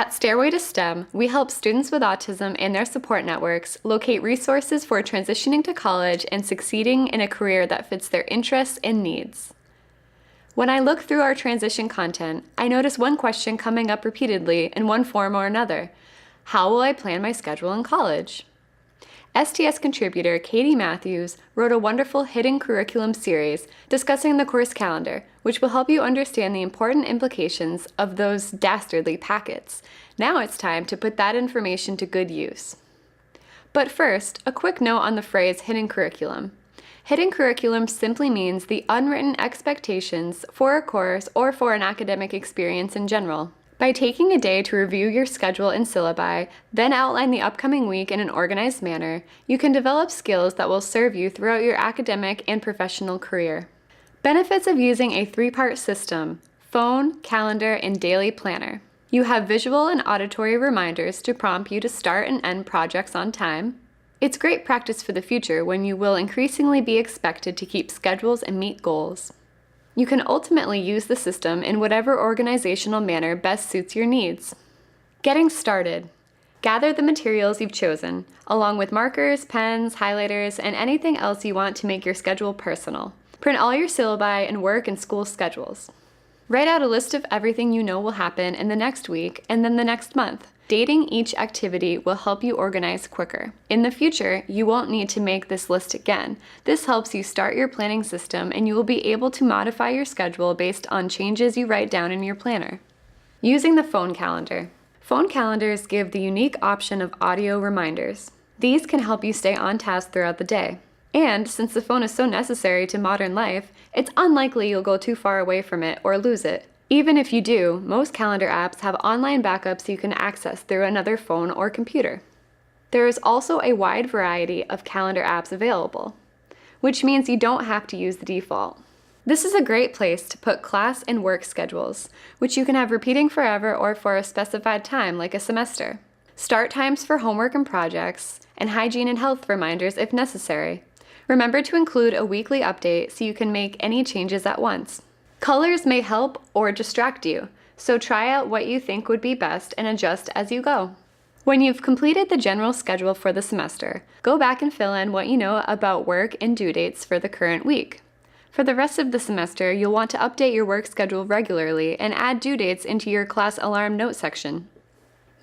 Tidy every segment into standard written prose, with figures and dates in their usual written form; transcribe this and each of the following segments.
At Stairway to STEM, we help students with autism and their support networks locate resources for transitioning to college and succeeding in a career that fits their interests and needs. When I look through our transition content, I notice one question coming up repeatedly in one form or another. How will I plan my schedule in college? STS contributor Katie Matthews wrote a wonderful hidden curriculum series discussing the course calendar, which will help you understand the important implications of those dastardly packets. Now it's time to put that information to good use. But first, a quick note on the phrase hidden curriculum. Hidden curriculum simply means the unwritten expectations for a course or for an academic experience in general. By taking a day to review your schedule and syllabi, then outline the upcoming week in an organized manner, you can develop skills that will serve you throughout your academic and professional career. Benefits of using a three-part system: phone, calendar, and daily planner. You have visual and auditory reminders to prompt you to start and end projects on time. It's great practice for the future when you will increasingly be expected to keep schedules and meet goals. You can ultimately use the system in whatever organizational manner best suits your needs. Getting started. Gather the materials you've chosen, along with markers, pens, highlighters, and anything else you want to make your schedule personal. Print all your syllabi and work and school schedules. Write out a list of everything you know will happen in the next week and then the next month. Dating each activity will help you organize quicker. In the future, you won't need to make this list again. This helps you start your planning system, and you will be able to modify your schedule based on changes you write down in your planner. Using the phone calendar. Phone calendars give the unique option of audio reminders. These can help you stay on task throughout the day. And since the phone is so necessary to modern life, it's unlikely you'll go too far away from it or lose it. Even if you do, most calendar apps have online backups you can access through another phone or computer. There is also a wide variety of calendar apps available, which means you don't have to use the default. This is a great place to put class and work schedules, which you can have repeating forever or for a specified time like a semester. Start times for homework and projects, and hygiene and health reminders if necessary. Remember to include a weekly update so you can make any changes at once. Colors may help or distract you, so try out what you think would be best and adjust as you go. When you've completed the general schedule for the semester, go back and fill in what you know about work and due dates for the current week. For the rest of the semester, you'll want to update your work schedule regularly and add due dates into your class alarm note section.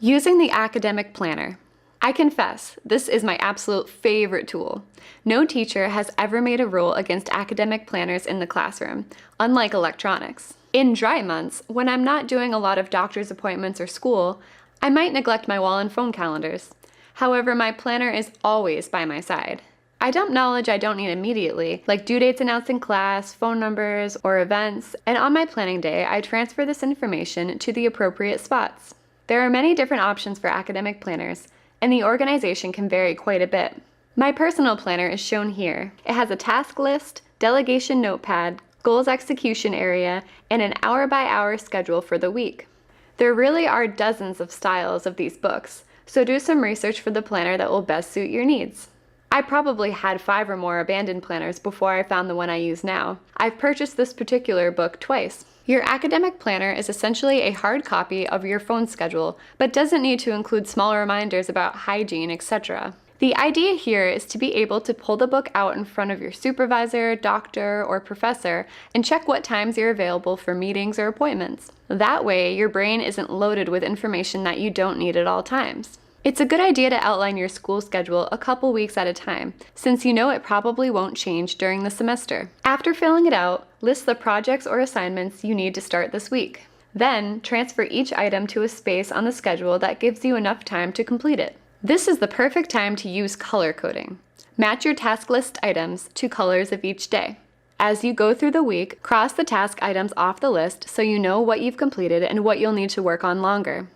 Using the academic planner. I confess, this is my absolute favorite tool. No teacher has ever made a rule against academic planners in the classroom, unlike electronics. In dry months, when I'm not doing a lot of doctor's appointments or school, I might neglect my wall and phone calendars. However, my planner is always by my side. I dump knowledge I don't need immediately, like due dates announced in class, phone numbers, or events, and on my planning day, I transfer this information to the appropriate spots. There are many different options for academic planners, and the organization can vary quite a bit. My personal planner is shown here. It has a task list, delegation notepad, goals execution area, and an hour-by-hour schedule for the week. There really are dozens of styles of these books, so do some research for the planner that will best suit your needs. I probably had 5 or more abandoned planners before I found the one I use now. I've purchased this particular book twice. Your academic planner is essentially a hard copy of your phone schedule, but doesn't need to include small reminders about hygiene, etc. The idea here is to be able to pull the book out in front of your supervisor, doctor, or professor and check what times you're available for meetings or appointments. That way, your brain isn't loaded with information that you don't need at all times. It's a good idea to outline your school schedule a couple weeks at a time, since you know it probably won't change during the semester. After filling it out, list the projects or assignments you need to start this week. Then, transfer each item to a space on the schedule that gives you enough time to complete it. This is the perfect time to use color coding. Match your task list items to colors of each day. As you go through the week, cross the task items off the list so you know what you've completed and what you'll need to work on longer.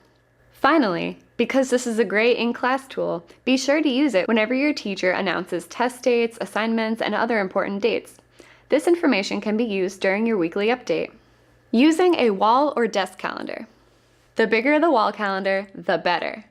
Finally, because this is a great in-class tool, be sure to use it whenever your teacher announces test dates, assignments, and other important dates. This information can be used during your weekly update. Using a wall or desk calendar. The bigger the wall calendar, the better.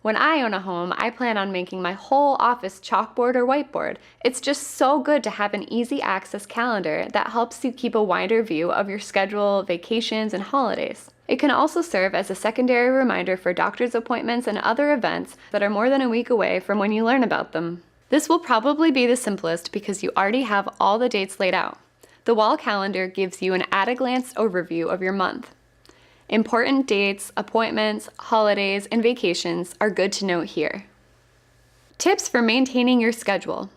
When I own a home, I plan on making my whole office chalkboard or whiteboard. It's just so good to have an easy access calendar that helps you keep a wider view of your schedule, vacations, and holidays. It can also serve as a secondary reminder for doctor's appointments and other events that are more than a week away from when you learn about them. This will probably be the simplest because you already have all the dates laid out. The wall calendar gives you an at-a-glance overview of your month. Important dates, appointments, holidays, and vacations are good to note here. Tips for maintaining your schedule.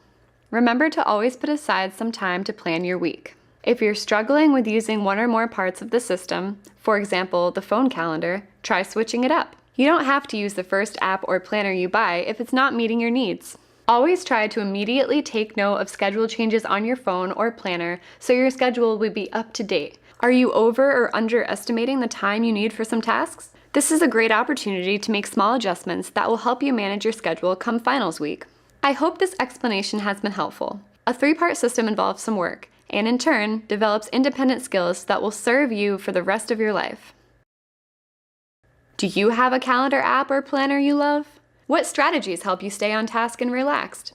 Remember to always put aside some time to plan your week. If you're struggling with using one or more parts of the system, for example, the phone calendar, try switching it up. You don't have to use the first app or planner you buy if it's not meeting your needs. Always try to immediately take note of schedule changes on your phone or planner so your schedule will be up to date. Are you over or underestimating the time you need for some tasks? This is a great opportunity to make small adjustments that will help you manage your schedule come finals week. I hope this explanation has been helpful. A 3-part system involves some work, and in turn, develops independent skills that will serve you for the rest of your life. Do you have a calendar app or planner you love? What strategies help you stay on task and relaxed?